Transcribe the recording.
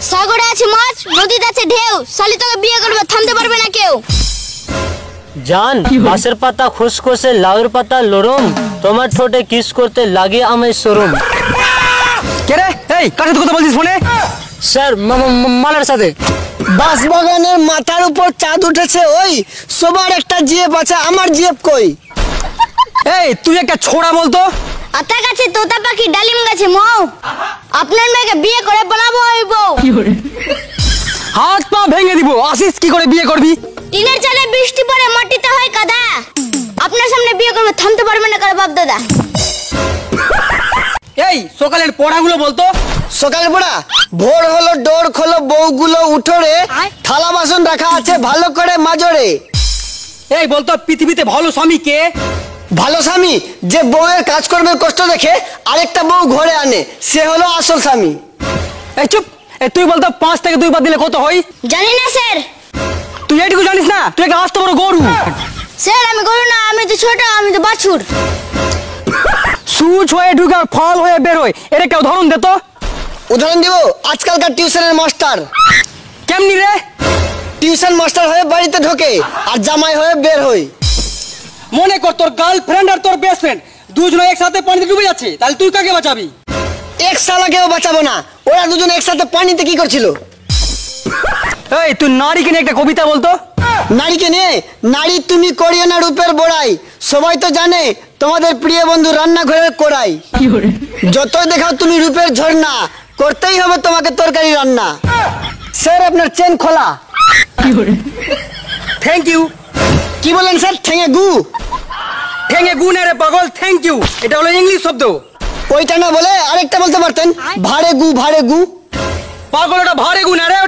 সাগরে আছে মাছ, নদীতে আছে ঢেউ, শালি তোকে বিয়ে করবে, থামতে পারবে না কেউ। জান বাঁশের পাতা খুসখুসে, লাউয়ের পাতা লরম, তোমার ঠোঁটে কিস করতে লাগে আমায় শরম। কে রে? এই কার সাথে কথা বলছিস ফোনে? স্যার মালার সাথে। বাঁশবাগানের মাথার উপর চাঁদ উঠেছে, ওই সবার একটা জিএফ আছে, আমার জিএফ কই? এই তুই একটা ছোড়া বলতো। আতা গাছে তোতা পাখি, ডালিম গাছে মৌ, আপনার মেয়েকে বিয়ে করে বানাবো ওই বউ। হাত পা ভেঙে দিব, আসিস কি করে বিয়ে করবি? টিনের চালে বৃষ্টি পড়ে মাটিতে হয় কাদা, আপনার সামনে বিয়ে করবে, থামতে পারবে না কারো বাপ দাদা। এই সকালের পড়াগুলো বলতো। সকালে পড়া, ভোর হলো ডোর খোলো বউগুলো উঠোরে, থালা বাসন রাখা আছে ভালো করে মাজরে। এই বলতো পৃথিবীতে ভালো স্বামী কে? ভালো স্বামী যে বউয়ের কাজকর্মের কষ্ট দেখে আরেকটা বউ ঘরে আনে, সে হলো আসল স্বামী। এই চুপ। এই তুই বলতো 5 থেকে 2 বাদ দিলে কত হয়? জানি না স্যার। তুই এইটুকু জানিস না? তুই একটা আস্ত বড় গরু। স্যার আমি গরু না, আমি তো ছোট, আমি তো বাছুর। সুচ হয়ে ঢুকে আর ফল হয়ে বের হয়, এটা কেউ উদাহরণ দে তো। উদাহরণ দিব, আজকালকার টিউশনের মাস্টার। কেমনি রে? টিউশন মাস্টার হয়ে বাড়িতে ঢোকে আর জামাই হয়ে বের হয়। মনে কর তোর গার্লফ্রেন্ড আর তোর বেস্ট ফ্রেন্ড দুজনে একসাথে পানিতে ডুবে যাচ্ছে, তাহলে তুই কাকে বাঁচাবি? এক শালাকেও বাঁচাবো না, ওরা দুজন একসাথে পানিতে কি করছিল? এই তুই নারীকে নিয়ে একটা কবিতা বলতো। নারীকে নিয়ে, নারী তুমি করিও না রূপের বড়াই, সবাই তো জানে তোমাদের প্রিয় বন্ধু রান্নাঘরের কোড়াই। যতই দেখাও তুমি রূপের ঝর্ণা, করতেই হবে তোমাকে তরকারি রান্না। স্যার আপনার চেন খোলা। Thank you. কি বলেন স্যার? ঠেঙে গু? ঠেঙে গু না রে পাগল, থ্যাংক ইউ এটা হলো ইংলিশ শব্দ। ওইটা না বলে আরেকটা বলতে পারতেন, ভাড়ে গু ভাড়ে গু। পাগল ওটা ভাড়ে গু না রে,